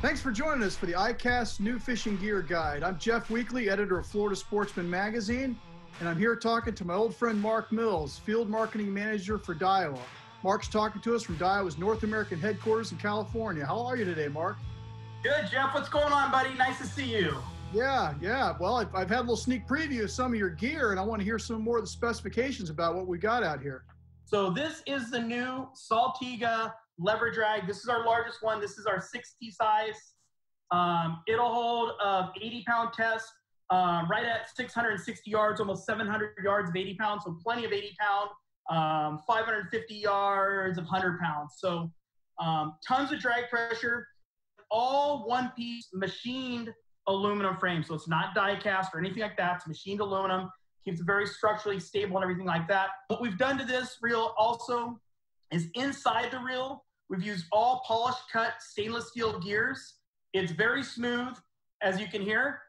Thanks for joining us for the ICAST New Fishing Gear Guide. I'm Jeff Weekly, editor of Florida Sportsman Magazine, and I'm here talking to my old friend Mark Mills, Field Marketing Manager for Daiwa. Mark's talking to us from Daiwa's North American headquarters in California. How are you today, Mark? Good, Jeff. What's going on, buddy? Nice to see you. Yeah. Well, I've had a little sneak preview of some of your gear, and I want to hear some more of the specifications about what we got out here. So this is the new Saltiga lever drag. This is our largest one. This is our 60 size. It'll hold 80-pound test right at 660 yards, almost 700 yards of 80 pounds, so plenty of 80-pound, 550 yards of 100 pounds. So tons of drag pressure, all one-piece machined aluminum frame. So it's not die cast or anything like that. It's machined aluminum, keeps it very structurally stable and everything like that. What we've done to this reel also is inside the reel, we've used all polished cut stainless steel gears. It's very smooth, as you can hear.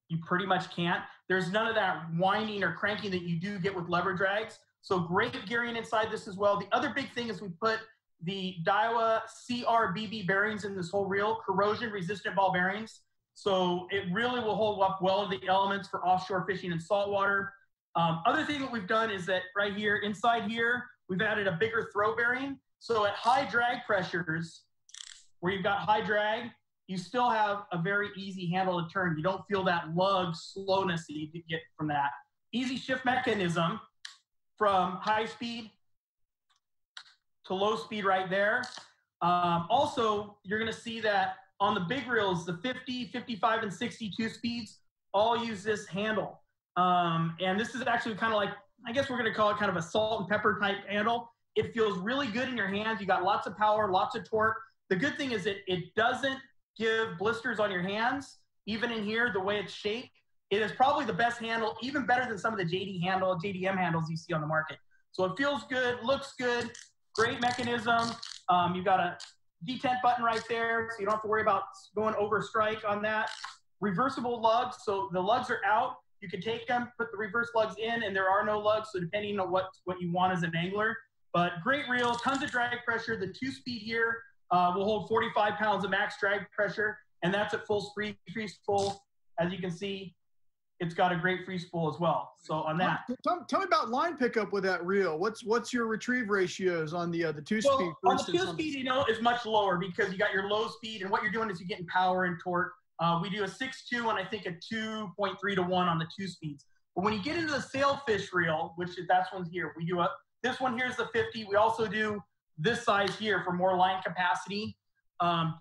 You pretty much can't. There's none of that winding or cranking that you do get with lever drags. So great gearing inside this as well. The other big thing is we put the Daiwa CRBB bearings in this whole reel, corrosion resistant ball bearings. So it really will hold up well to the elements for offshore fishing and saltwater. Other thing that we've done is that right here, inside here, we've added a bigger throw bearing. So at high drag pressures, where you've got high drag, you still have a very easy handle to turn. You don't feel that lug slowness that you get from that. Easy shift mechanism from high speed to low speed right there. Also, you're gonna see that on the big reels, the 50, 55, and 62 speeds all use this handle. And this is actually kind of like, I guess we're gonna call it kind of a salt and pepper type handle. It feels really good in your hands. You got lots of power, lots of torque. The good thing is that it doesn't give blisters on your hands. Even in here, the way it's shaped, it is probably the best handle, even better than some of the JDM handles you see on the market. So it feels good, looks good, great mechanism. You've got a detent button right there, so you don't have to worry about going over strike on that. Reversible lugs, so the lugs are out. You can take them, put the reverse lugs in, and there are no lugs, so depending on what you want as an angler. But great reel, tons of drag pressure. The 2-speed here will hold 45 pounds of max drag pressure, and that's at full free spool. As you can see, it's got a great free spool as well. So on that. Tell me about line pickup with that reel. What's your retrieve ratios on the 2-speed? Well, on the 2-speed, is much lower because you got your low speed, and what you're doing is you're getting power and torque. We do a 6.2 and I think a 2.3 to 1 on the 2 speeds. But when you get into the sailfish reel, which is that one's here, we do this one here is the 50. We also do this size here for more line capacity.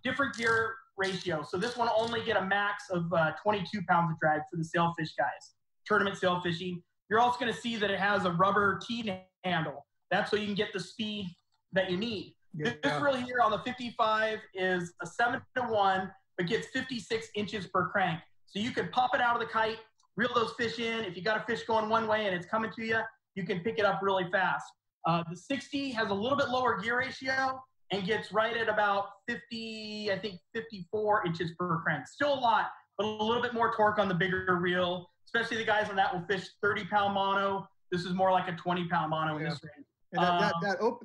Different gear ratio. So this one only get a max of 22 pounds of drag for the sailfish guys. Tournament sail fishing. You're also going to see that it has a rubber T-handle. That's so you can get the speed that you need. Yeah. This reel here on the 55 is a 7 to 1, but gets 56 inches per crank. So you can pop it out of the kite, reel those fish in. If you got a fish going one way and it's coming to you, you can pick it up really fast. The 60 has a little bit lower gear ratio and gets right at about 50, I think 54 inches per crank. Still a lot, but a little bit more torque on the bigger reel, especially the guys on that will fish 30-pound mono. This is more like a 20-pound mono in this range. And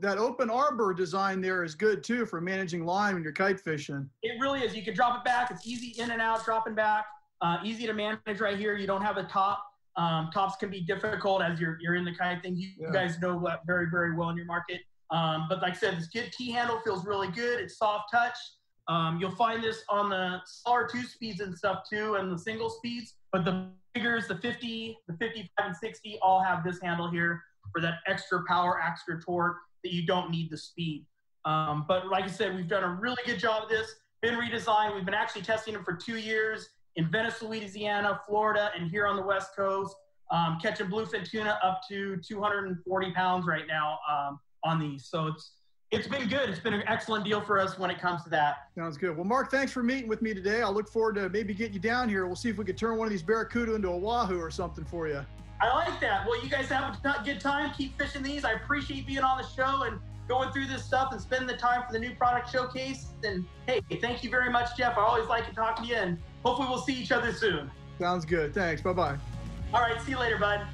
that open arbor design there is good too for managing line when you're kite fishing. It really is. You can drop it back. It's easy in and out, dropping back. Easy to manage right here. You don't have a top. Tops can be difficult as you're in the kite thing. You guys know that very, very well in your market. But like I said, this T-handle feels really good. It's soft touch. You'll find this on the smaller 2 speeds and stuff too, and the single speeds. But the biggers, the 50, the 55, and 60 all have this handle here for that extra power, extra torque that you don't need the speed. But like I said, we've done a really good job of this. Been redesigned. We've been actually testing them for 2 years in Venice, Louisiana, Florida, and here on the West Coast, catching bluefin tuna up to 240 pounds right now on these. So it's been good. It's been an excellent deal for us when it comes to that. Sounds good. Well, Mark, thanks for meeting with me today. I look forward to maybe getting you down here. We'll see if we can turn one of these Barracuda into a Wahoo or something for you. I like that. Well, you guys have a good time. Keep fishing these. I appreciate being on the show and going through this stuff and spending the time for the new product showcase. And hey, thank you very much, Jeff. I always like to talk to you, and hopefully we'll see each other soon. Sounds good. Thanks. Bye-bye. All right. See you later, bud.